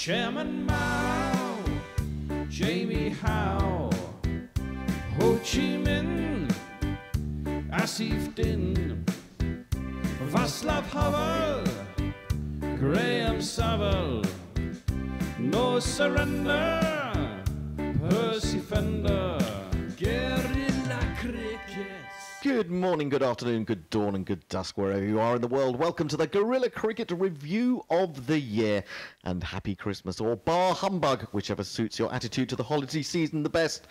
Chairman Mao, Jamie Howe, Ho Chi Minh, Asif Din, Václav Havel, Graham Saville, No Surrender, Percy Fender, Guerilla Cricket. Good morning, good afternoon, good dawn and good dusk wherever you are in the world. Welcome to the Guerilla Cricket Review of the Year, and happy Christmas, or bar humbug, whichever suits your attitude to the holiday season the best.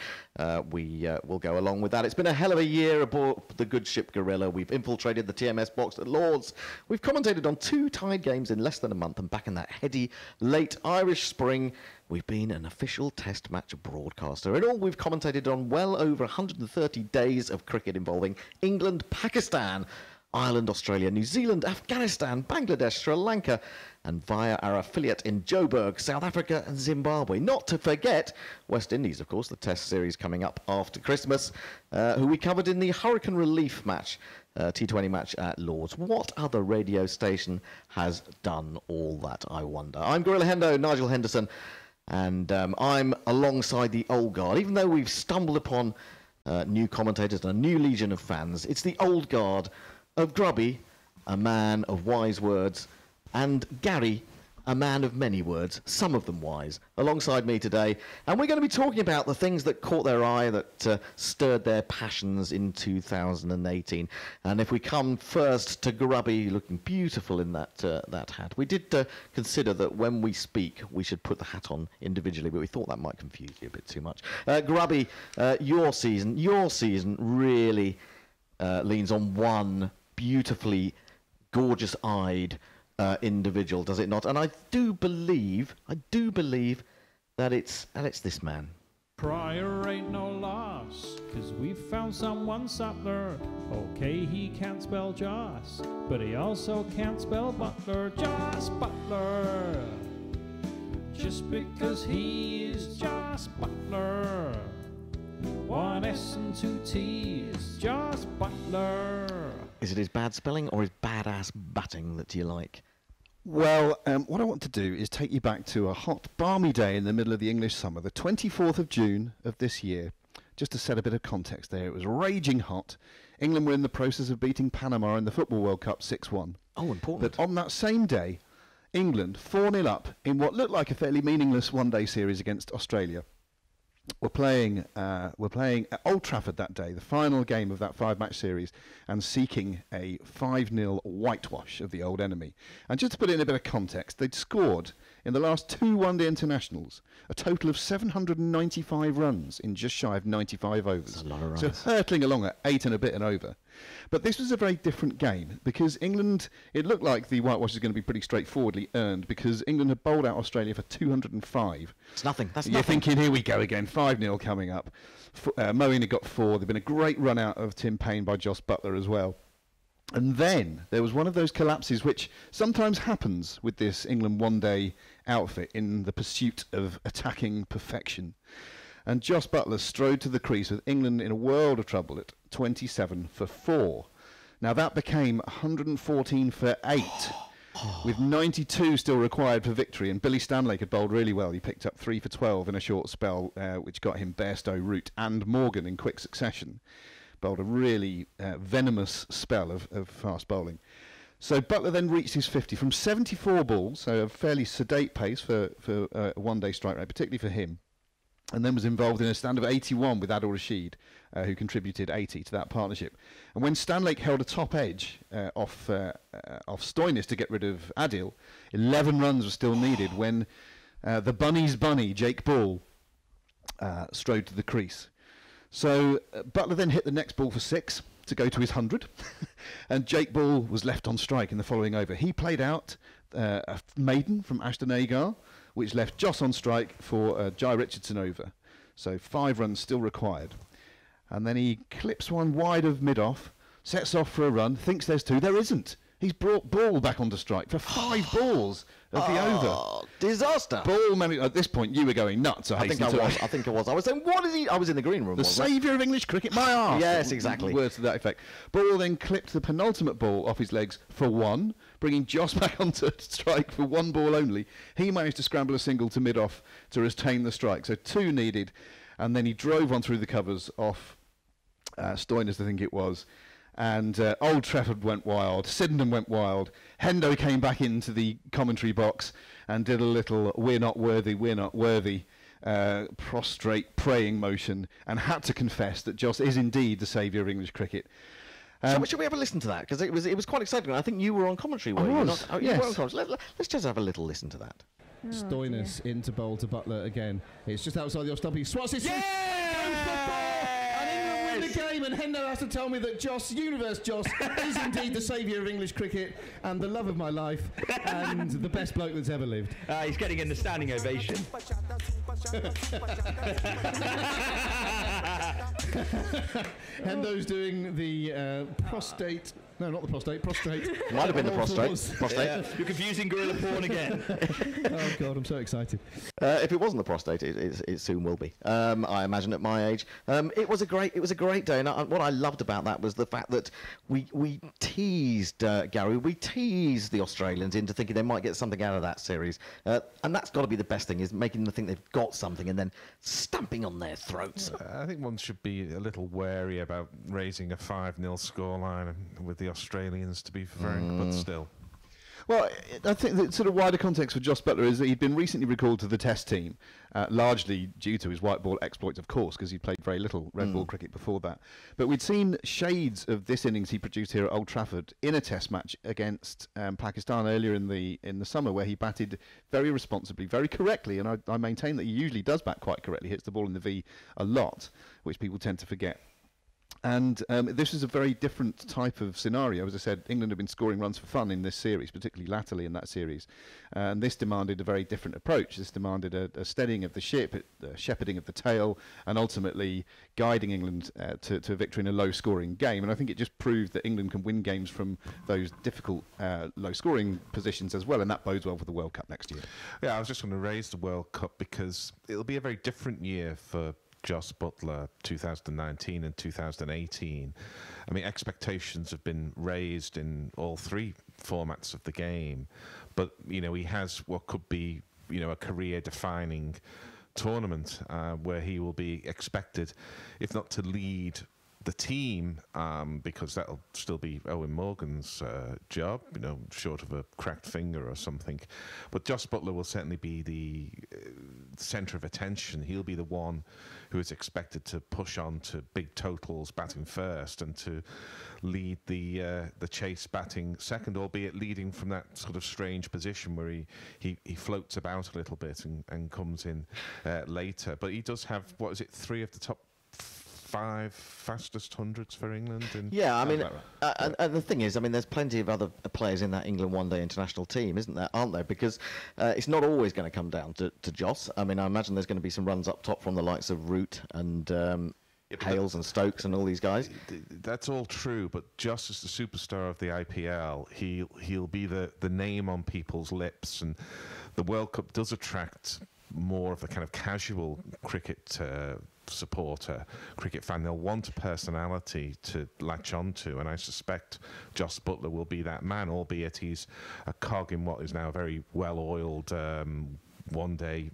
We will go along with that. It's been a hell of a year aboard the good ship Guerilla. We've infiltrated the TMS box at Lords. We've commentated on 2 tied games in less than a month, and back in that heady late Irish spring, we've been an official test match broadcaster. In all, we've commentated on well over 130 days of cricket involving England, Pakistan, Ireland, Australia, New Zealand, Afghanistan, Bangladesh, Sri Lanka, and via our affiliate in Joburg, South Africa and Zimbabwe. Not to forget West Indies, of course, the test series coming up after Christmas, who we covered in the Hurricane Relief match, T20 match at Lords. What other radio station has done all that, I wonder? I'm Guerilla Hendo, Nigel Henderson, and I'm alongside the old guard. Even though we've stumbled upon new commentators and a new legion of fans, it's the old guard of Grubby, a man of wise words, and Gary, a man of many words, some of them wise, alongside me today. And we're going to be talking about the things that caught their eye, that stirred their passions in 2018. And if we come first to Grubby, looking beautiful in that hat, we did consider that when we speak, we should put the hat on individually, but we thought that might confuse you a bit too much. Grubby, your season really leans on one beautifully gorgeous-eyed individual, does it not? And I do believe that it's this man. Prior ain't no loss, 'cause we found someone Sutler. Okay, he can't spell Joss, but he also can't spell Butler. Joss Butler. Just because he is Joss Butler. 1 S and 2 T's, Joss Butler. Is it his bad spelling or his badass batting that you like? Well, what I want to do is take you back to a hot, balmy day in the middle of the English summer, the 24th of June of this year. Just to set a bit of context there, it was raging hot. England were in the process of beating Panama in the Football World Cup 6-1. Oh, important. But on that same day, England 4-0 up in what looked like a fairly meaningless one-day series against Australia. We're playing at Old Trafford that day, the final game of that 5-match series, and seeking a 5-0 whitewash of the old enemy. And just to put it in a bit of context, they'd scored in the last 2 one-day internationals a total of 795 runs in just shy of 95 overs. That's a lot of runs. So hurtling along at 8 and a bit and over. But this was a very different game because England, it looked like the whitewash was going to be pretty straightforwardly earned because England had bowled out Australia for 205. It's nothing. That's You're nothing. thinking, here we go again, 5-0 coming up. Moeen had got 4. There'd been a great run out of Tim Payne by Joss Butler as well. And then there was one of those collapses which sometimes happens with this England one-day outfit in the pursuit of attacking perfection. And Joss Butler strode to the crease with England in a world of trouble at 27 for 4. Now that became 114 for 8, with 92 still required for victory. And Billy Stanlake had bowled really well. He picked up 3 for 12 in a short spell, which got him Bairstow, Root and Morgan in quick succession. Bowled a really venomous spell of fast bowling. So Butler then reached his 50 from 74 balls, so a fairly sedate pace for a one-day strike rate, particularly for him. And then was involved in a stand of 81 with Adil Rashid, who contributed 80 to that partnership. And when Stanlake held a top edge off Stoinis to get rid of Adil, 11 runs were still needed when the Bunny's bunny, Jake Ball, strode to the crease. So Butler then hit the next ball for 6 to go to his 100, and Jake Ball was left on strike in the following over. He played out a maiden from Ashton Agar, which left Joss on strike for Jai Richardson over. So 5 runs still required. And then he clips one wide of mid-off, sets off for a run, thinks there's 2. There isn't. He's brought ball back onto strike for 5 balls of the over. Disaster. Ball management. At this point, you were going nuts. I think I was. I was saying, what is he? I was in the green room. The saviour of English cricket, my arse. Yes, exactly. Words to that effect. Ball then clipped the penultimate ball off his legs for 1, bringing Joss back onto strike for 1 ball only. He managed to scramble a single to mid-off to retain the strike. So 2 needed, and then he drove on through the covers off Stoinis, I think it was. And Old Trafford went wild, Sydenham went wild. Hendo came back into the commentary box and did a little we're not worthy prostrate praying motion, and had to confess that Joss is indeed the saviour of English cricket. Shall we have a listen to that? Because it was quite exciting. I think you were on commentary, were you? I was, not? Oh, you yes. were on commentary. Let's just have a little listen to that. Stoinis into bowl to Butler again. It's just outside the off-stump. He swats it. And England win the game, and Hendo has to tell me that Universe Joss is indeed the saviour of English cricket and the love of my life and the best bloke that's ever lived. He's getting a standing ovation. Hendo's doing the prostate. No, not the prostate. Prostrate. Might have been the prostrate. Yeah, you're confusing gorilla porn again. Oh God, I'm so excited. If it wasn't the prostate, it soon will be. I imagine at my age. It was a great day, and what I loved about that was the fact that we teased Gary, we teased the Australians into thinking they might get something out of that series, and that's got to be the best thing, is making them think they've got something and then stamping on their throats. I think one should be a little wary about raising a 5-0 scoreline with the Australians, to be frank, but still. Well, I think the sort of wider context for Joss Butler is that he'd been recently recalled to the Test team, largely due to his white ball exploits, of course, because he'd played very little red ball cricket before that. But we'd seen shades of this innings he produced here at Old Trafford in a Test match against Pakistan earlier in the summer, where he batted very responsibly, very correctly, and I maintain that he usually does bat quite correctly, hits the ball in the V a lot, which people tend to forget. And this is a very different type of scenario. As I said, England have been scoring runs for fun in this series, particularly latterly in that series. And this demanded a very different approach. This demanded a steadying of the ship, a shepherding of the tail, and ultimately guiding England to victory in a low-scoring game. And I think it just proved that England can win games from those difficult low-scoring positions as well, and that bodes well for the World Cup next year. Yeah, I was just going to raise the World Cup because it'll be a very different year for Joss Butler, 2019 and 2018. I mean, expectations have been raised in all 3 formats of the game, but he has what could be a career-defining tournament where he will be expected, if not to lead the team, because that'll still be Owen Morgan's job, short of a cracked finger or something. But Joss Butler will certainly be the centre of attention. He'll be the one who is expected to push on to big totals batting first and to lead the chase batting second, albeit leading from that sort of strange position where he floats about a little bit and comes in later. But he does have, 3 of the top 5 fastest hundreds for England. Yeah, I mean, and the thing is, I mean, there's plenty of other players in that England one-day international team, aren't there? Because it's not always going to come down to Joss. I mean, I imagine there's going to be some runs up top from the likes of Root and Hales and Stokes and all these guys. That's all true, but Joss is the superstar of the IPL. He'll be the name on people's lips, and the World Cup does attract more of the kind of casual cricket supporter, cricket fan. They'll want a personality to latch onto, and I suspect Joss Butler will be that man, albeit he's a cog in what is now a very well-oiled one-day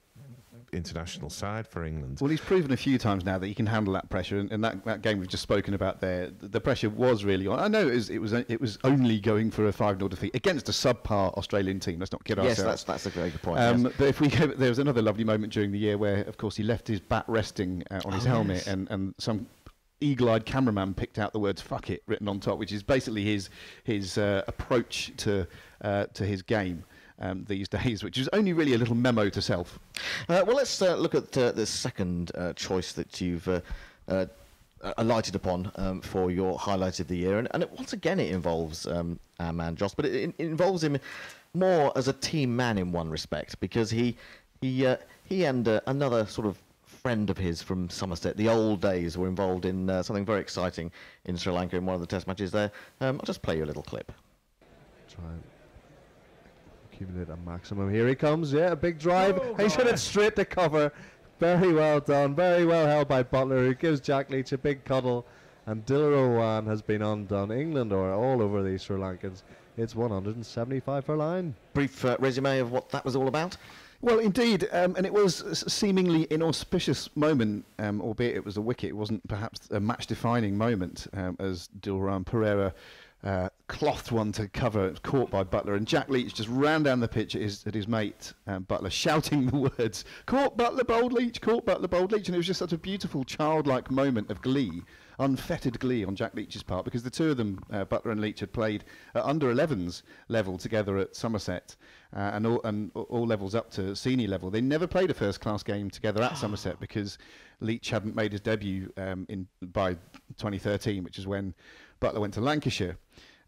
international side for England. Well, he's proven a few times now that he can handle that pressure, and that game we've just spoken about there, the pressure was really on. I know it was only going for a 5-0 defeat against a subpar Australian team. Let's not kid ourselves. Yes, that's a very good point. Yes. But if there was another lovely moment during the year where, of course, he left his bat resting on his helmet, and some eagle-eyed cameraman picked out the words "fuck it" written on top, which is basically his approach to his game these days, which is only really a little memo to self. Well, let's look at the second choice that you've alighted upon for your highlight of the year, and once again it involves our man Joss, but it involves him more as a team man in one respect, because he and another sort of friend of his from Somerset, the old days, were involved in something very exciting in Sri Lanka in one of the Test matches there. I'll just play you a little clip. try and accumulate a maximum. Here he comes, yeah, a big drive. He's hit it straight to cover. Very well done, very well held by Butler, who gives Jack Leach a big cuddle. And Dilrowan has been undone. England are all over these Sri Lankans. It's 175 per line. Brief resume of what that was all about. Well, indeed, and it was a seemingly inauspicious moment, albeit it was a wicket. It wasn't perhaps a match-defining moment, as Dilrowan Pereira clothed one to cover, caught by Butler, and Jack Leach just ran down the pitch at his mate Butler, shouting the words, "Caught Butler, bowled Leach, caught Butler, bowled Leach," and it was just such a beautiful childlike moment of glee, unfettered glee on Jack Leach's part, because the two of them, Butler and Leach, had played at under 11s level together at Somerset, and all levels up to senior level. They never played a first-class game together at Somerset because Leach hadn't made his debut by 2013, which is when Butler went to Lancashire.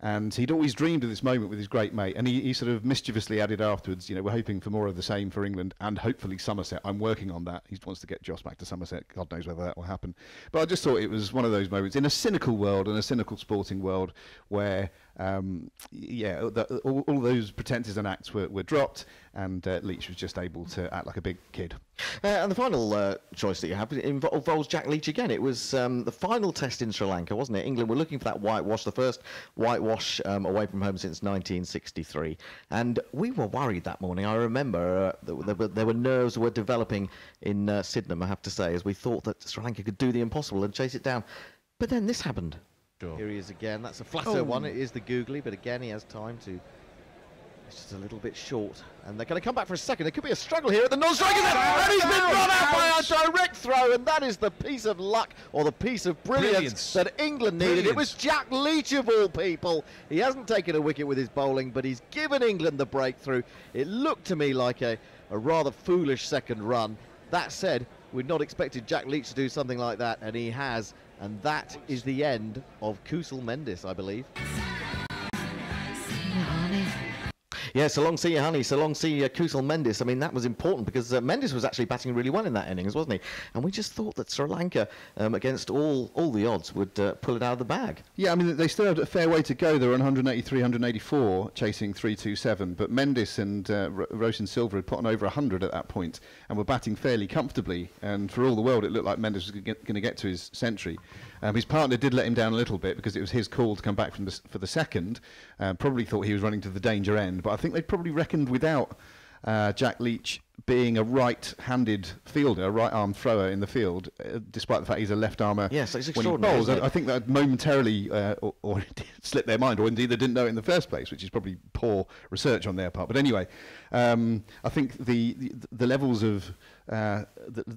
And he'd always dreamed of this moment with his great mate, and he sort of mischievously added afterwards, we're hoping for more of the same for England and hopefully Somerset. I'm working on that. He wants to get Joss back to Somerset. God knows whether that will happen. But I just thought it was one of those moments in a cynical world and a cynical sporting world where, all those pretences and acts were dropped, and Leach was just able to act like a big kid. And the final choice that you have involves Jack Leach again. It was the final test in Sri Lanka, wasn't it? England were looking for that whitewash, the first whitewash away from home since 1963. And we were worried that morning. I remember there were nerves were developing in Sydenham, I have to say, as we thought that Sri Lanka could do the impossible and chase it down. But then this happened. Sure. Here he is again. That's a flatter one. It is the googly, but again he has time to... It's just a little bit short, and they're going to come back for a second. There could be a struggle here at the non-strike, and he's been run out by a direct throw, and that is the piece of luck, or the piece of brilliance that England needed. It was Jack Leach of all people. He hasn't taken a wicket with his bowling, but he's given England the breakthrough. It looked to me like a rather foolish second run. That said, we'd not expected Jack Leach to do something like that, and he has, and that is the end of Kusal Mendis, I believe. Yeah, so long see you, honey. So long see you, Kusal Mendis. I mean, that was important because Mendis was actually batting really well in that innings, wasn't he? And we just thought that Sri Lanka, against all the odds, would pull it out of the bag. Yeah, I mean, they still had a fair way to go. They were on 183, 184, chasing 327. But Mendis and Roshan Silva had put on over 100 at that point and were batting fairly comfortably. And for all the world, it looked like Mendis was going to get to his century. His partner did let him down a little bit because it was his call to come back for the second. Probably thought he was running to the danger end, but I think they probably reckoned without Jack Leach being a right-handed fielder, a right-arm thrower in the field, despite the fact he's a left-armer. Yes, it's when he extraordinary. bowls. I think that momentarily or it slipped their mind, or indeed they didn't know it in the first place, which is probably poor research on their part. But anyway, I think the levels of the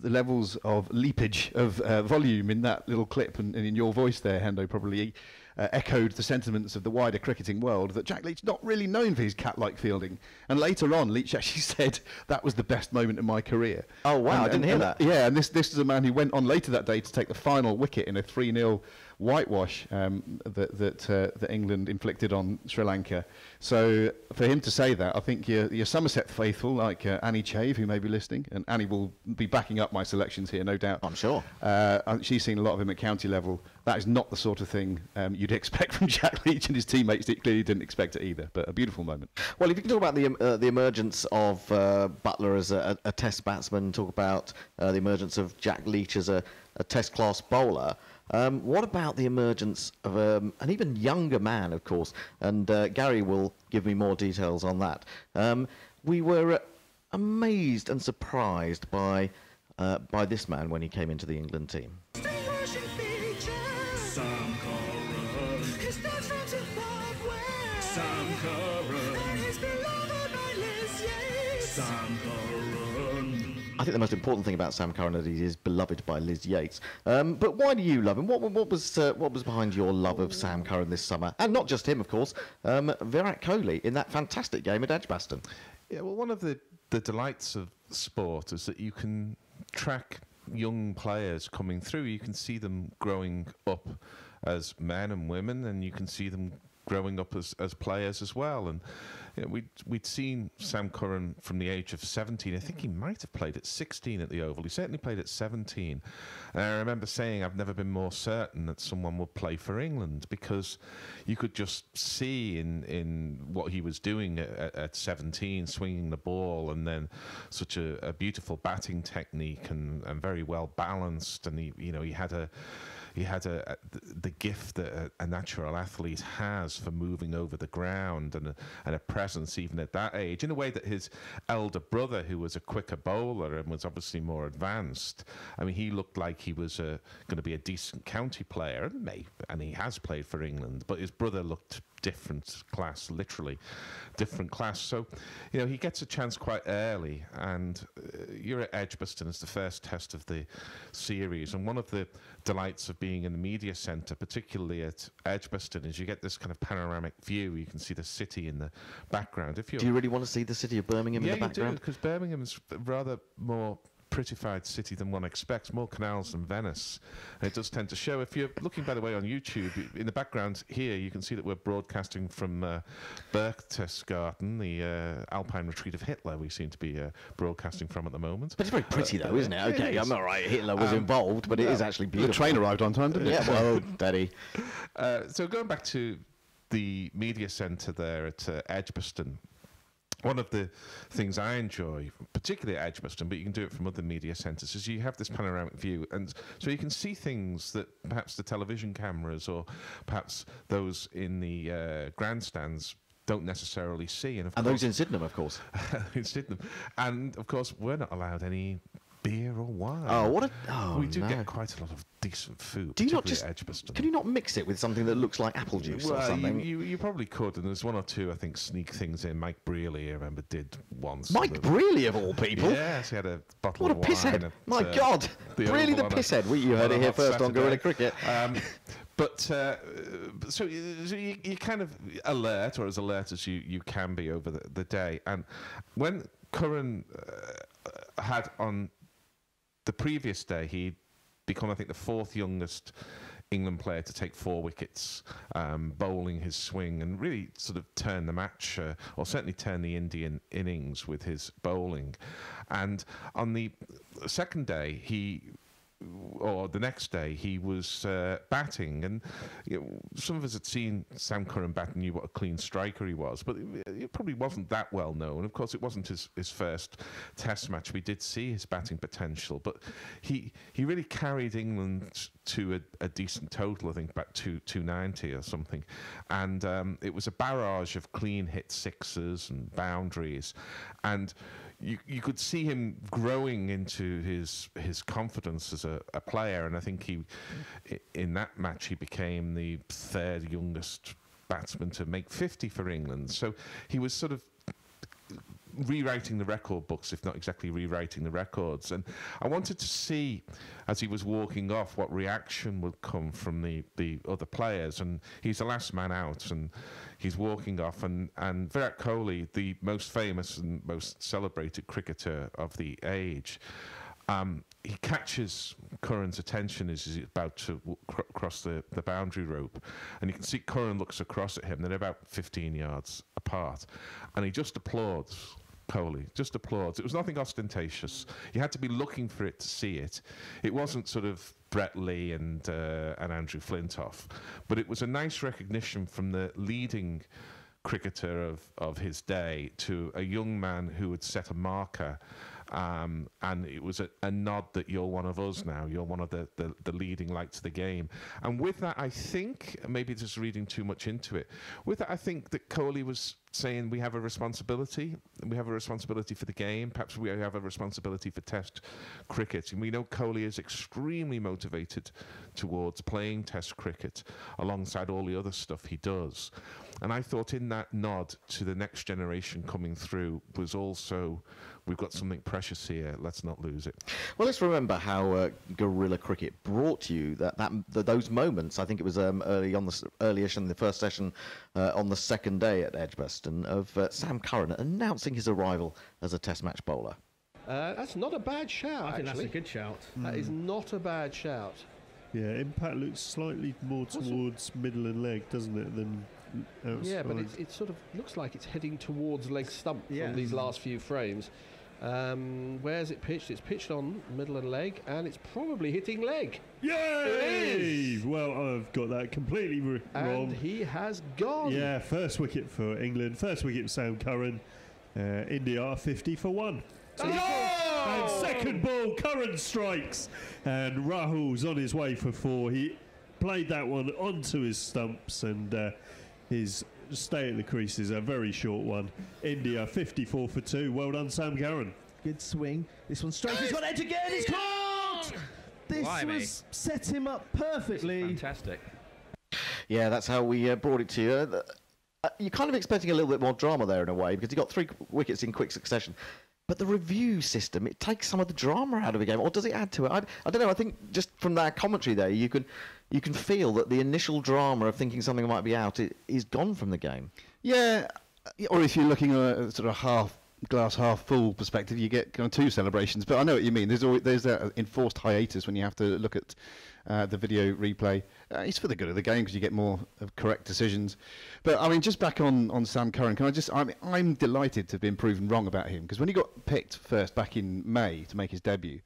levels of leapage of volume in that little clip and in your voice there, Hendo, probably echoed the sentiments of the wider cricketing world that Jack Leach not really known for his cat-like fielding. And later on, Leach actually said that was the best moment in my carear. Oh wow, I didn't hear that. Yeah, and this is a man who went on later that day to take the final wicket in a 3-0 whitewash that England inflicted on Sri Lanka. So for him to say that, I think your Somerset faithful like Annie Chave, who may be listening, and Annie will be backing up my selections here, no doubt. I'm sure. She's seen a lot of him at county level. That is not the sort of thing you'd expect from Jack Leach and his teammates. They clearly didn't expect it either, but a beautiful moment. Well, if you can talk about the emergence of Butler as a test batsman, talk about the emergence of Jack Leach as a test-class bowler, what about the emergence of an even younger man, of course? And Gary will give me more details on that. We were amazed and surprised by this man when he came into the England team. I think the most important thing about Sam Curran is he is beloved by Liz Yates. But why do you love him? What was behind your love of Sam Curran this summer? And not just him, of course. Virat Kohli in that fantastic game at Edgbaston. Yeah, well, one of the delights of sport is that you can track young players coming through. You can see them growing up as men and women, and you can see them growing up as players as well. And you know, we'd seen Sam Curran from the age of 17. I think he might have played at 16 at the Oval. He certainly played at 17. And I remember saying I've never been more certain that someone would play for England, because you could just see in what he was doing at 17, swinging the ball, and then such a beautiful batting technique and very well balanced. And he had the gift that a natural athlete has for moving over the ground, and a presence even at that age, in a way that his elder brother, who was a quicker bowler and was obviously more advanced, I mean, he looked like he was going to be a decent county player, and he has played for England, but his brother looked different class, literally different class. So, he gets a chance quite early, and you're at Edgbaston as the first test of the series. And one of the delights of being in the media centre, particularly at Edgbaston, is you get this kind of panoramic view. You can see the city in the background. Do you really want to see the city of Birmingham in the background? Yeah, you do, because Birmingham's rather more prettified city than one expects, more canals than Venice. And it does tend to show. If you're looking, by the way, on YouTube, in the background here, you can see that we're broadcasting from Berchtesgaden, the Alpine retreat of Hitler we seem to be broadcasting from at the moment. But it's very pretty, though, isn't it? Okay, I'm all right, Hitler was involved, but it is actually beautiful. The train arrived on time, didn't it? Yeah, well, Daddy. So going back to the media centre there at Edgbaston, one of the things I enjoy, particularly at Edgbaston, but you can do it from other media centres, is you have this panoramic view, and so you can see things that perhaps the television cameras or perhaps those in the grandstands don't necessarily see. And those in Sydenham, of course. In Sydenham. And, of course, we're not allowed any beer or wine. We do get quite a lot of decent food. Do you not just? Edgbaston. Can you not mix it with something that looks like apple juice or something? You probably could, and there's one or two, I think, sneak things in. Mike Brearley, I remember, did once. Mike Brearley, of all people. Yes, he had a bottle of wine. What a pisshead! My God, Brearley the pisshead. You heard it here first on Guerilla Cricket. So you kind of alert, or as alert as you can be over the day. And when Curran had on the previous day, he'd become, I think, the fourth youngest England player to take 4 wickets, bowling his swing, and really sort of turn the match, or certainly turn the Indian innings with his bowling. And on the second day, or the next day, he was batting, and some of us had seen Sam Curran bat and knew what a clean striker he was, but it probably wasn't that well known. Of course, it wasn't his first Test match. We did see his batting potential, but he really carried England to a decent total, I think, about 290 or something, and it was a barrage of clean hit sixes and boundaries, and you could see him growing into his confidence as a player, and I think in that match he became the third youngest batsman to make 50 for England. So he was sort of rewriting the record books, if not exactly rewriting the records. And I wanted to see, as he was walking off, what reaction would come from the other players. And he's the last man out, and he's walking off. And Virat Kohli, the most famous and most celebrated cricketer of the age, he catches Curran's attention as he's about to cross the boundary rope, and you can see Curran looks across at him. They're about 15 yards apart, and he just applauds Kohli, just applauds. It was nothing ostentatious. You had to be looking for it to see it. It wasn't sort of Brett Lee and Andrew Flintoff, but it was a nice recognition from the leading cricketer of his day to a young man who had set a marker. And it was a nod that you're one of us now. You're one of the leading lights of the game. And with that, I think, maybe just reading too much into it, with that, I think that Kohli was saying we have a responsibility. We have a responsibility for the game. Perhaps we have a responsibility for Test cricket. And we know Kohli is extremely motivated towards playing Test cricket alongside all the other stuff he does. And I thought in that nod to the next generation coming through was also, we've got something precious here, let's not lose it. Well, let's remember how Guerilla Cricket brought you those moments. I think it was early-ish in the first session on the second day at Edgbaston of Sam Curran announcing his arrival as a Test match bowler. That's not a bad shout, I think actually. that's a good shout. That is not a bad shout. Yeah, impact looks slightly more towards middle and leg, doesn't it, than Yeah, but it sort of looks like it's heading towards leg stump from these last few frames. Where's it pitched? It's pitched on middle of leg, and it's probably hitting leg. Yay! Well, I've got that completely wrong. And he has gone. Yeah, first wicket for England. First wicket for Sam Curran. India are 50 for 1. And second ball, Curran strikes. And Rahul's on his way for 4. He played that one onto his stumps, and his stay at the crease is a very short one. India 54 for 2. Well done, Sam Curran. Good swing. This one's straight. He's got edge again. He's caught! This was set him up perfectly. Fantastic. Yeah, that's how we brought it to you. You're kind of expecting a little bit more drama there in a way, because he got 3 wickets in quick succession. But the review system, it takes some of the drama out of the game, or does it add to it? I don't know. I think just from that commentary there, you can feel that the initial drama of thinking something might be out is gone from the game. Yeah, or if you're looking at a sort of glass half full perspective, you get kind of 2 celebrations. But I know what you mean. There's that enforced hiatus when you have to look at the video replay. It's for the good of the game because you get more correct decisions. But I mean, just back on Sam Curran, I'm delighted to have been proven wrong about him, because when he got picked first back in May to make his debut,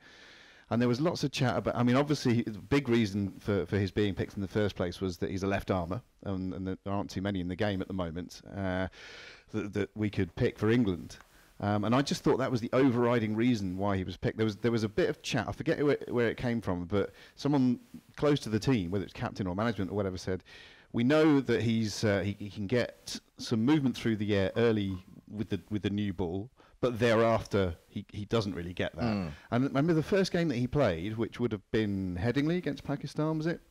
and there was lots of chat about, I mean, obviously the big reason for his being picked in the first place was that he's a left armour, and there aren't too many in the game at the moment that we could pick for England. And I just thought that was the overriding reason why he was picked. There was a bit of chat, I forget where it came from, but someone close to the team, whether it's captain or management or whatever, said, we know that he can get some movement through the air early with the new ball, but thereafter he doesn't really get that. And I remember the first game that he played, which would have been Headingley against Pakistan, was it?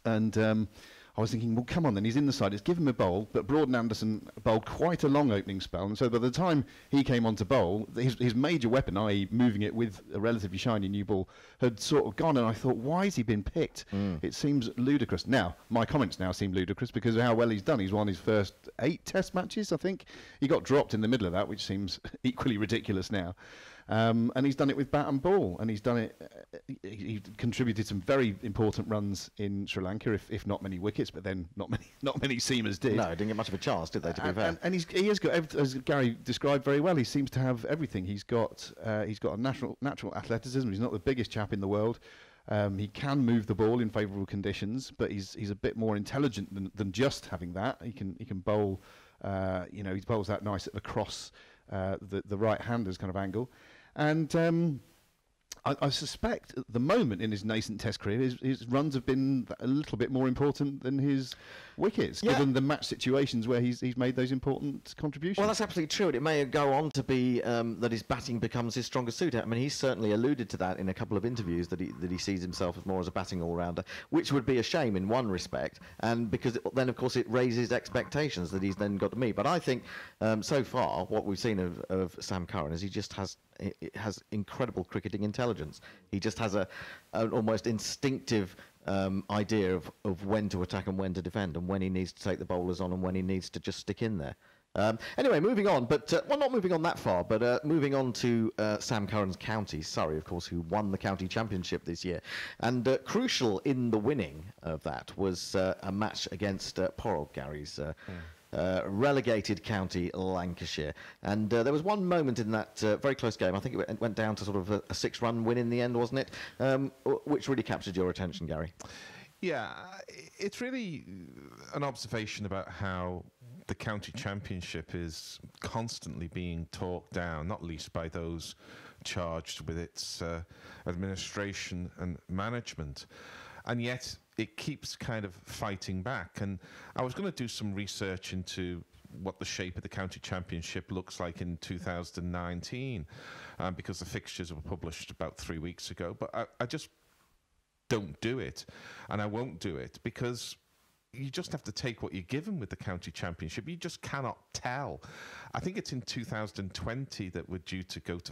And I was thinking, well, come on then, he's in the side, let's give him a bowl. But Broad and Anderson bowled quite a long opening spell, and so by the time he came on to bowl, his major weapon, i.e. moving it with a relatively shiny new ball, had sort of gone, and I thought, why has he been picked? It seems ludicrous. Now, my comments now seem ludicrous because of how well he's done. He's won his first 8 test matches, I think. He got dropped in the middle of that, which seems equally ridiculous now. And he's done it with bat and ball, and he's done it. He contributed some very important runs in Sri Lanka, if not many wickets, but then not many seamers did. No, didn't get much of a chance, did they? To be fair, and he has got, as Gary described very well, he seems to have everything. He's got a natural athleticism. He's not the biggest chap in the world. He can move the ball in favourable conditions, but he's a bit more intelligent than just having that. He can bowl. He bowls that nice across the right-hander's kind of angle. And I suspect at the moment in his nascent Test career, his runs have been a little bit more important than his wickets, given the match situations where he's made those important contributions. Well, that's absolutely true. And it may go on to be that his batting becomes his strongest suit. I mean, he's certainly alluded to that in a couple of interviews, that he sees himself as more as a batting all-rounder, which would be a shame in one respect, and because then, of course, it raises expectations that he's then got to meet. But I think so far, what we've seen of Sam Curran is he just has incredible cricketing intelligence. He just has an almost instinctive idea of when to attack and when to defend, and when he needs to take the bowlers on and when he needs to just stick in there. Anyway, moving on, but not moving on that far, but moving on to Sam Curran's county, Surrey, of course, who won the county championship this year. And crucial in the winning of that was a match against poor old Gary's relegated county, Lancashire. And there was one moment in that very close game, I think it went down to sort of a 6-run win in the end, wasn't it? Which really captured your attention, Gary. Yeah, it's really an observation about how the county championship is constantly being talked down, not least by those charged with its administration and management. And yet it keeps kind of fighting back. And I was going to do some research into what the shape of the county championship looks like in 2019, because the fixtures were published about 3 weeks ago. But I just don't do it, and I won't do it, because you just have to take what you're given with the county championship. You just cannot tell. I think it's in 2020 that we're due to go to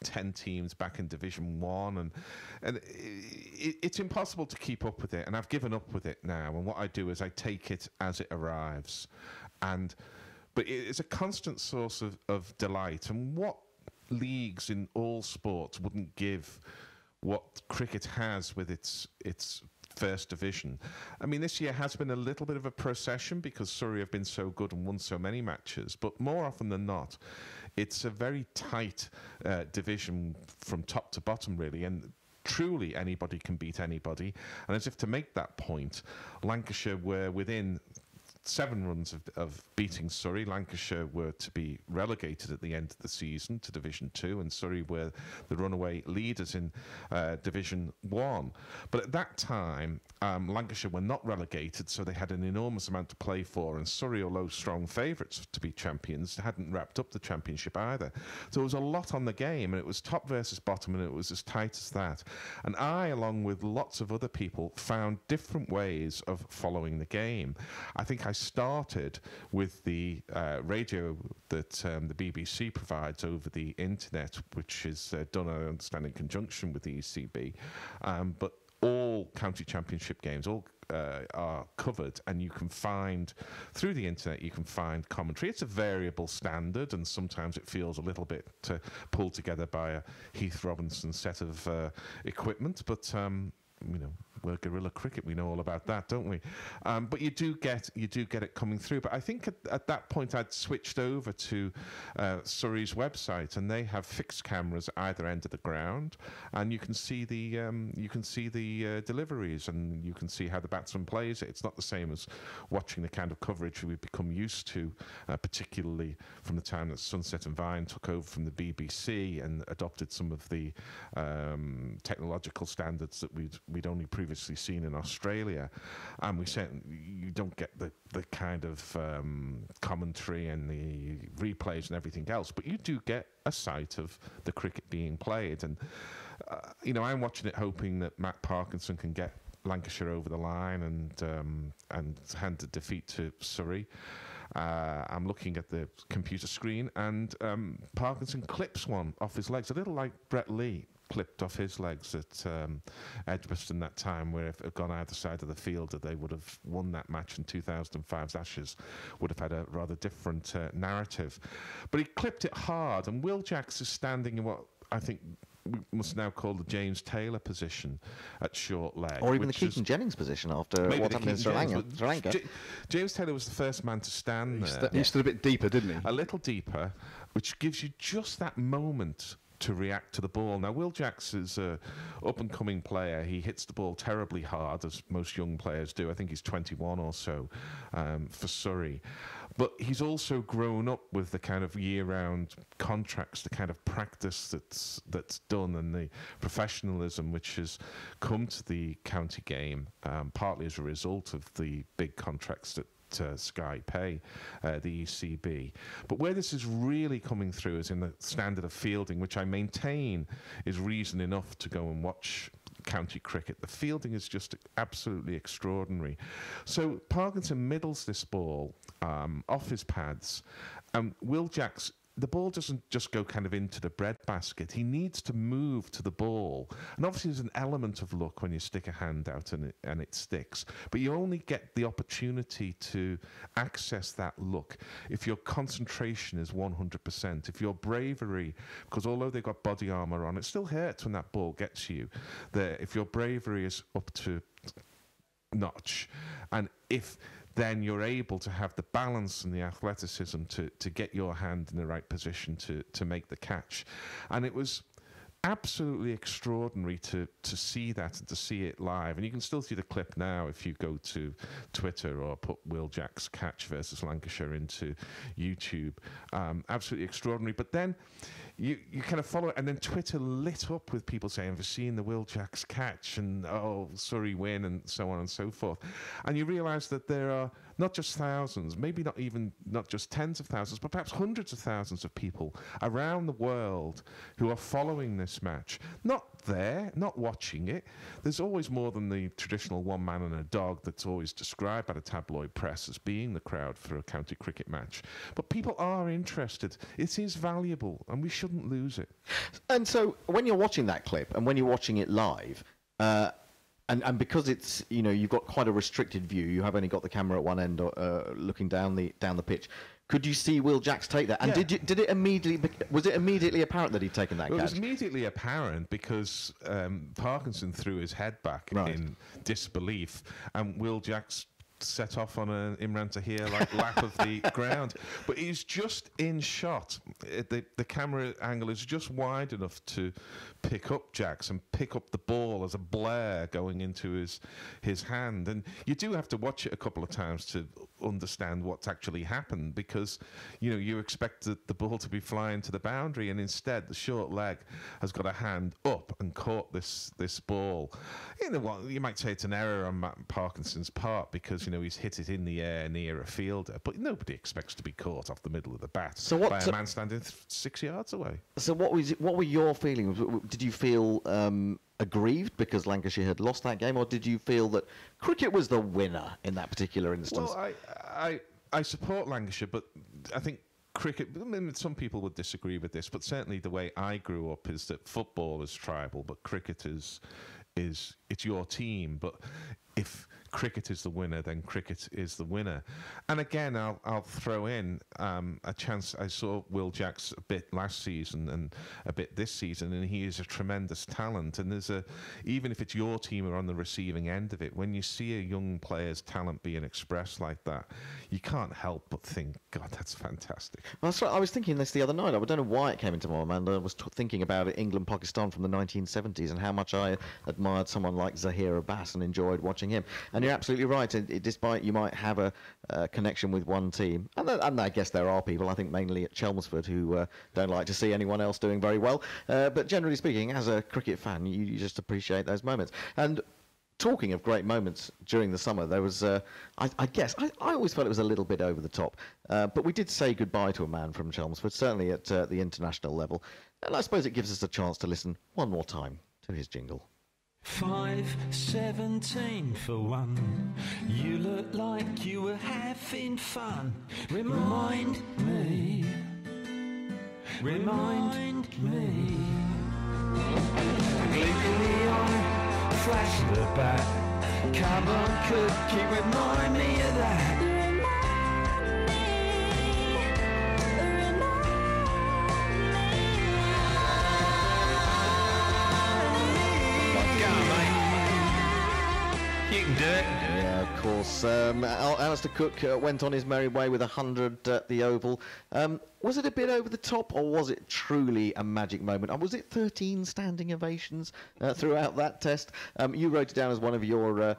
10 teams back in Division 1, and it's impossible to keep up with it, and I've given up with it now. And what I do is I take it as it arrives, but it's a constant source of delight. And what leagues in all sports wouldn't give what cricket has with its First Division. I mean, this year has been a little bit of a procession because Surrey have been so good and won so many matches, but more often than not, it's a very tight division from top to bottom, really, and truly anybody can beat anybody. And as if to make that point, Lancashire were within 7 runs of beating Surrey. Lancashire were to be relegated at the end of the season to Division 2, and Surrey were the runaway leaders in Division 1. But at that time, Lancashire were not relegated, so they had an enormous amount to play for, and Surrey, although strong favourites to be champions, hadn't wrapped up the championship either. So there was a lot on the game, and it was top versus bottom, and it was as tight as that. And I, along with lots of other people, found different ways of following the game. I think I started with the radio that the BBC provides over the internet, which is done, I understand, in conjunction with the ECB. But all county championship games, all are covered, and you can find, through the internet, you can find commentary. It's a variable standard, and sometimes it feels a little bit pulled together by a Heath Robinson set of equipment, but you know, we're Guerilla Cricket, we know all about that, don't we? But you do get it coming through. But I think at that point I'd switched over to Surrey's website, and they have fixed cameras at either end of the ground, and you can see the deliveries, and you can see how the batsman plays it. It's not the same as watching the kind of coverage we've become used to, particularly from the time that Sunset and Vine took over from the BBC and adopted some of the technological standards that we'd only previously seen in Australia. And we said you don't get the kind of commentary and the replays and everything else, but you do get a sight of the cricket being played. And you know, I'm watching it hoping that Matt Parkinson can get Lancashire over the line and hand the defeat to Surrey. I'm looking at the computer screen, and Parkinson clips one off his legs, a little like Brett Lee clipped off his legs at Edgbaston that time, where if it had gone either side of the field, they would have won that match in 2005's Ashes, would have had a rather different narrative. But he clipped it hard, and Will Jacks is standing in what I think we must now call the James Taylor position at short leg. Or even the Keaton Jennings position after what happened in Sri Lanka. James Taylor was the first man to stand there. He stood a bit deeper, didn't he? A little deeper, which gives you just that moment to react to the ball. Now, Will Jacks is an up-and-coming player. He hits the ball terribly hard, as most young players do. I think he's 21 or so for Surrey. But he's also grown up with the kind of year-round contracts, the kind of practice that's done, and the professionalism which has come to the county game, partly as a result of the big contracts that Sky pay the ECB. But where this is really coming through is in the standard of fielding, which I maintain is reason enough to go and watch county cricket. The fielding is just absolutely extraordinary. So Parkinson middles this ball off his pads, and Will Jacks, the ball doesn't just go kind of into the breadbasket. He needs to move to the ball. And obviously there's an element of luck when you stick a hand out and it sticks. But you only get the opportunity to access that luck if your concentration is 100%. If your bravery, because although they've got body armour on, it still hurts when that ball gets you. If your bravery is up to notch, and if then you're able to have the balance and the athleticism to get your hand in the right position to make the catch. And it was absolutely extraordinary to see that and to see it live. And you can still see the clip now if you go to Twitter or put Will Jacks catch versus Lancashire into YouTube. Absolutely extraordinary. But then you kind of follow it, and then Twitter lit up with people saying, "I've seen the Will Jacks catch," and "Oh, Surrey win," and so on and so forth. And you realise that there are not just thousands, maybe not just tens of thousands, but perhaps hundreds of thousands of people around the world who are following this match. Not there, not watching it. There's always more than the traditional one man and a dog that's always described by the tabloid press as being the crowd for a county cricket match. But people are interested. It is valuable, and we shouldn't lose it. And so when you're watching that clip and when you're watching it live, and because it's, you know, you've got quite a restricted view, you have only got the camera at one end looking down the pitch. Could you see Will Jacks take that? And Yeah. was it immediately apparent that he'd taken that Well, it catch? was immediately apparent because Parkinson threw his head back Right. in disbelief, and Will Jacks set off on an Imran Tahir like lap of the ground. But he's just in shot. The camera angle is just wide enough to pick up Jacks and pick up the ball as a blare going into his hand. And you do have to watch it a couple of times to understand what's actually happened, because you expect the ball to be flying to the boundary, and instead the short leg has got a hand up and caught this ball. You might say it's an error on Matt Parkinson's part, because he's hit it in the air near a fielder, but nobody expects to be caught off the middle of the bat by a man standing 6 yards away. So what were your feelings? Did you feel aggrieved because Lancashire had lost that game, or did you feel that cricket was the winner in that particular instance? Well, I support Lancashire, but I think cricket, some people would disagree with this, but certainly the way I grew up is that football is tribal, but cricket is it's your team. But if cricket is the winner, then cricket is the winner. And again, I'll throw in a chance. I saw Will Jacks a bit last season and a bit this season, and he is a tremendous talent. And even if it's your team or on the receiving end of it, when you see a young player's talent being expressed like that, you can't help but think, God, that's fantastic. Well, that's right. I was thinking this the other night. I don't know why it came into my mind. I was thinking about it, England-Pakistan from the 1970s, and how much I admired someone like Zaheer Abbas and enjoyed watching him. And you're absolutely right. Despite you might have a connection with one team, and I guess there are people, I think mainly at Chelmsford, who don't like to see anyone else doing very well. But generally speaking, as a cricket fan, you just appreciate those moments. And talking of great moments during the summer, there was, I guess, I always felt it was a little bit over the top. But we did say goodbye to a man from Chelmsford, certainly at the international level. And I suppose it gives us a chance to listen one more time to his jingle. 5:17 for one. You look like you were having fun. Remind me. Glint in the eye, flash the bat. Come on, cookie, remind me of that. You can do it. Yeah, of course. Alistair Cook went on his merry way with 100 at the Oval. Was it a bit over the top, or was it truly a magic moment? And was it 13 standing ovations throughout that test? You wrote it down as one of your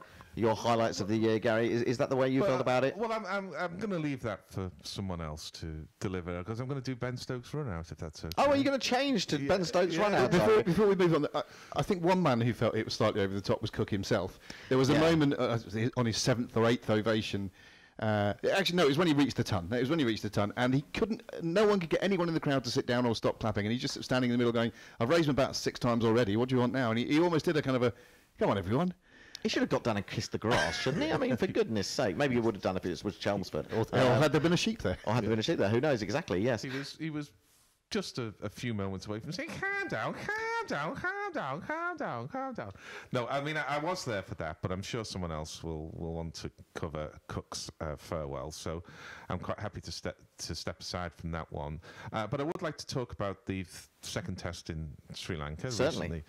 highlights of the year, Gary. Is that the way you felt about it? Well, I'm going to leave that for someone else to deliver, because I'm going to do Ben Stokes' run out, if that's okay. Oh, are you going to change to Ben Stokes' run out? Before we move on, I think one man who felt it was slightly over the top was Cook himself. There was a moment on his 7th or 8th ovation. Actually, no, it was when he reached the ton. It was when he reached the ton, and he couldn't. No one could get anyone in the crowd to sit down or stop clapping, and he's just standing in the middle, going, "I've raised my bat 6 times already. What do you want now?" And he almost did a kind of a, "Come on, everyone." He should have got down and kissed the grass, shouldn't he? I mean, for goodness sake. Maybe he would have done if it was Chelmsford. Or had there been a sheep there? Or had there been a sheep there. Who knows exactly, yes. He was just a few moments away from saying, calm down, calm down, calm down, calm down, calm down. No, I mean, I was there for that, but I'm sure someone else will want to cover Cook's farewell, so I'm quite happy to step aside from that one. But I would like to talk about the second test in Sri Lanka, Certainly.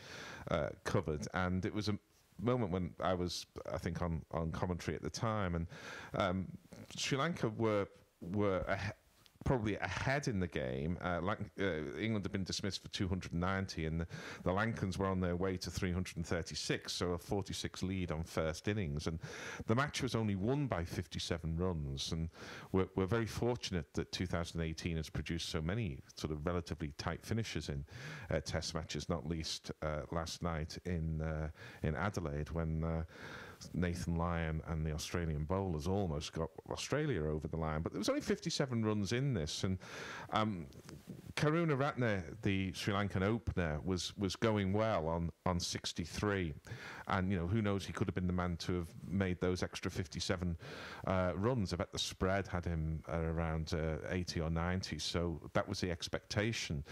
recently covered, and it was a moment when I was, I think, on commentary at the time, and Sri Lanka were probably ahead in the game. England had been dismissed for 290, and the Lankans were on their way to 336, so a 46 lead on first innings. And the match was only won by 57 runs, and we're very fortunate that 2018 has produced so many sort of relatively tight finishes in test matches, not least last night in Adelaide, when Nathan Lyon and the Australian bowlers almost got Australia over the line. But there was only 57 runs in this, and Karuna Ratne, the Sri Lankan opener, was going well on 63, and who knows, he could have been the man to have made those extra 57 runs. I bet the spread had him around 80 or 90, so that was the expectation.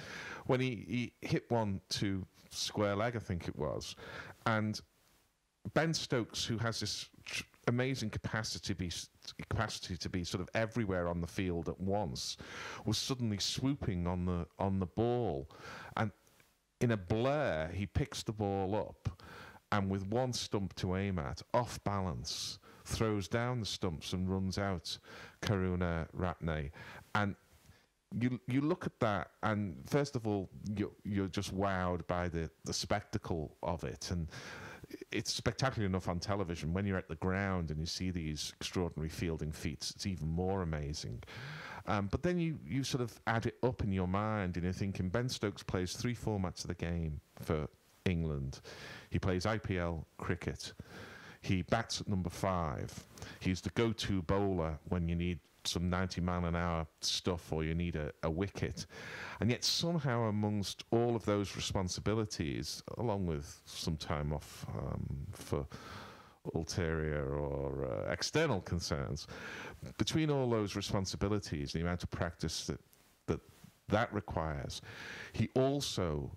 When he hit one to square leg, I think it was, and Ben Stokes, who has this amazing capacity to be sort of everywhere on the field at once, was suddenly swooping on the ball, and in a blur he picks the ball up, and with one stump to aim at, off balance, throws down the stumps and runs out Karuna Ratne. And you look at that, and first of all, you're just wowed by the spectacle of it, and it's spectacular enough on television. When you're at the ground and you see these extraordinary fielding feats, it's even more amazing. But then you sort of add it up in your mind, and you're thinking, Ben Stokes plays 3 formats of the game for England. He plays IPL cricket. He bats at number 5. He's the go-to bowler when you need some 90-mile-an-hour stuff or you need a wicket. And yet somehow amongst all of those responsibilities, along with some time off for ulterior or external concerns, between all those responsibilities, the amount of practice that requires, he also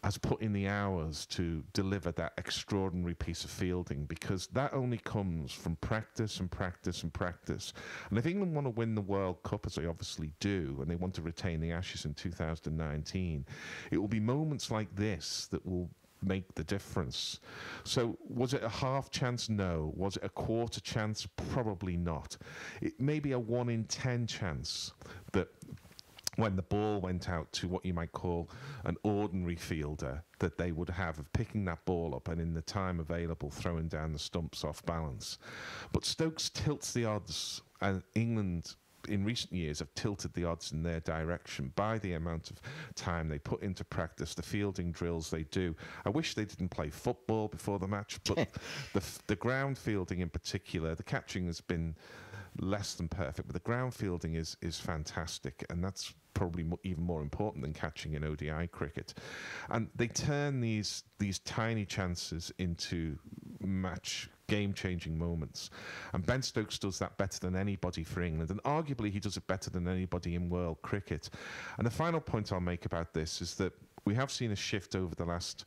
has put in the hours to deliver that extraordinary piece of fielding, because that only comes from practice and practice and practice. And if England want to win the World Cup, as they obviously do, and they want to retain the Ashes in 2019, it will be moments like this that will make the difference. So was it a half chance? No. Was it a quarter chance? Probably not. It may be a 1 in 10 chance that when the ball went out to what you might call an ordinary fielder, that they would have of picking that ball up and in the time available throwing down the stumps off balance. But Stokes tilts the odds, and England in recent years have tilted the odds in their direction by the amount of time they put into practice, the fielding drills they do. I wish they didn't play football before the match, but the ground fielding in particular, the catching has been less than perfect, but the ground fielding is fantastic, and that's probably even more important than catching in ODI cricket. And they turn these tiny chances into match game-changing moments. And Ben Stokes does that better than anybody for England, and arguably he does it better than anybody in world cricket. And the final point I'll make about this is that we have seen a shift over the last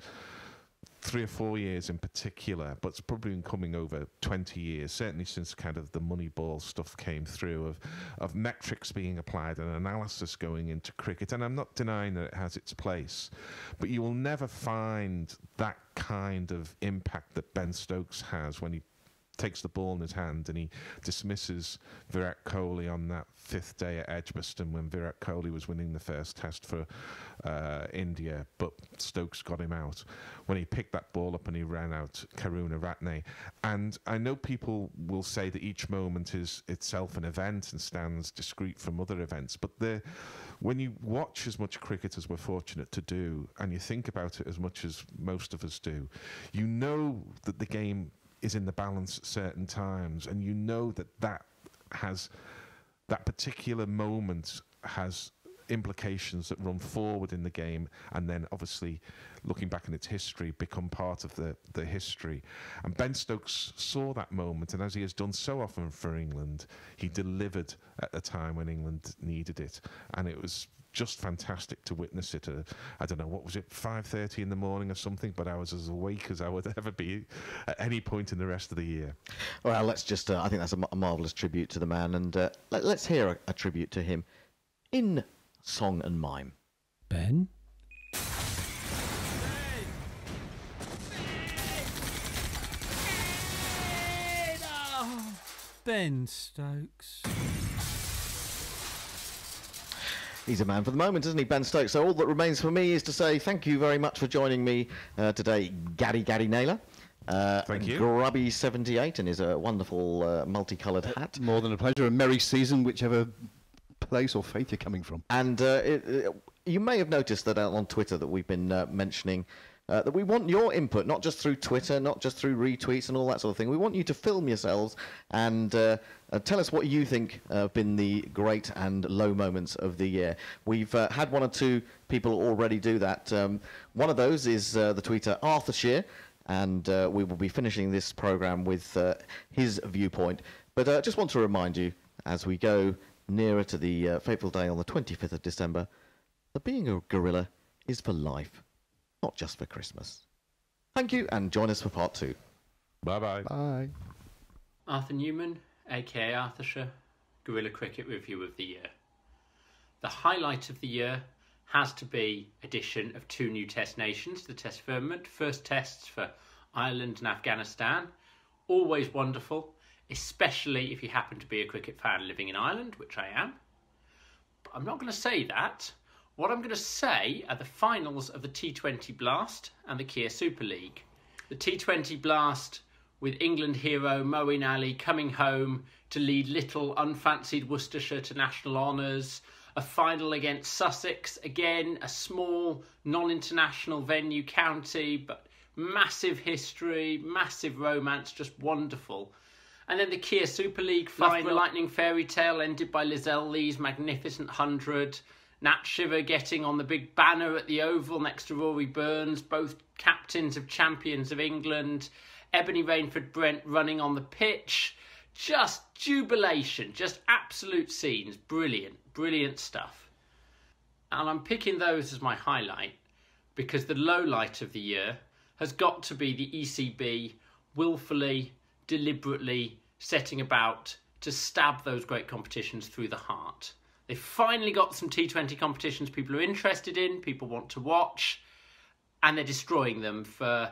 3 or 4 years in particular, but it's probably been coming over 20 years, certainly since kind of the Moneyball stuff came through, of metrics being applied and analysis going into cricket. And I'm not denying that it has its place, but you will never find that kind of impact that Ben Stokes has when he takes the ball in his hand and he dismisses Virat Kohli on that 5th day at Edgbaston when Virat Kohli was winning the first test for India, but Stokes got him out. When he picked that ball up and he ran out Karuna Ratne. And I know people will say that each moment is itself an event and stands discrete from other events, but when you watch as much cricket as we're fortunate to do, and you think about it as much as most of us do, you know that the game is in the balance at certain times, and you know that particular moment has implications that run forward in the game, and then obviously looking back in its history become part of the history. And Ben Stokes saw that moment, and as he has done so often for England, he delivered at the time when England needed it, and it was just fantastic to witness it. I don't know, what was it, 5:30 in the morning or something, but I was as awake as I would ever be at any point in the rest of the year. Well, let's just, I think that's a marvellous tribute to the man, and let's hear a tribute to him in song and mime. Ben? Ben Stokes. He's a man for the moment, isn't he, Ben Stokes? So all that remains for me is to say thank you very much for joining me today, Gary Naylor. Thank you. Grubby 78 and his wonderful multicoloured hat. More than a pleasure. A merry season, whichever place or faith you're coming from. And you may have noticed that on Twitter that we've been mentioning that we want your input, not just through Twitter, not just through retweets and all that sort of thing. We want you to film yourselves and tell us what you think have been the great and low moments of the year. We've had 1 or 2 people already do that. One of those is the tweeter Arthurshire, and we will be finishing this programme with his viewpoint. But I just want to remind you, as we go nearer to the fateful day on the 25th of December, that being a gorilla is for life, not just for Christmas. Thank you, and join us for part 2. Bye-bye. Bye. Arthur Newman, aka Arthurshire, Guerilla Cricket Review of the Year. The highlight of the year has to be addition of 2 new test nations to the test firmament. First tests for Ireland and Afghanistan. Always wonderful, especially if you happen to be a cricket fan living in Ireland, which I am. But I'm not going to say that. What I'm going to say are the finals of the T20 Blast and the Kia Super League. The T20 Blast with England hero Moeen Ali coming home to lead little unfancied Worcestershire to national honours. A final against Sussex, again a small non-international venue county, but massive history, massive romance, just wonderful. And then the Kia Super League final, lightning fairy tale ended by Lizelle Lee's magnificent 100. Nat Shiver getting on the big banner at the Oval next to Rory Burns, both captains of champions of England. Ebony Rainford Brent running on the pitch. Just jubilation, just absolute scenes. Brilliant, brilliant stuff. And I'm picking those as my highlight because the low light of the year has got to be the ECB willfully, deliberately setting about to stab those great competitions through the heart. They've finally got some T20 competitions people are interested in, people want to watch, and they're destroying them for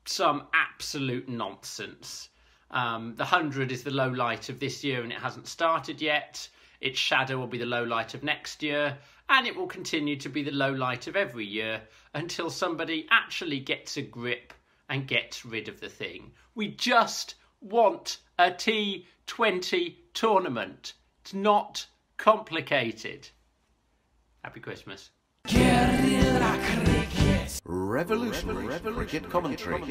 some absolute nonsense. The 100 is the low light of this year and it hasn't started yet. Its shadow will be the low light of next year, and it will continue to be the low light of every year until somebody actually gets a grip and gets rid of the thing. We just want a T20 tournament. It's not complicated. Happy Christmas. Guerilla Cricket. Revolutionary cricket commentary.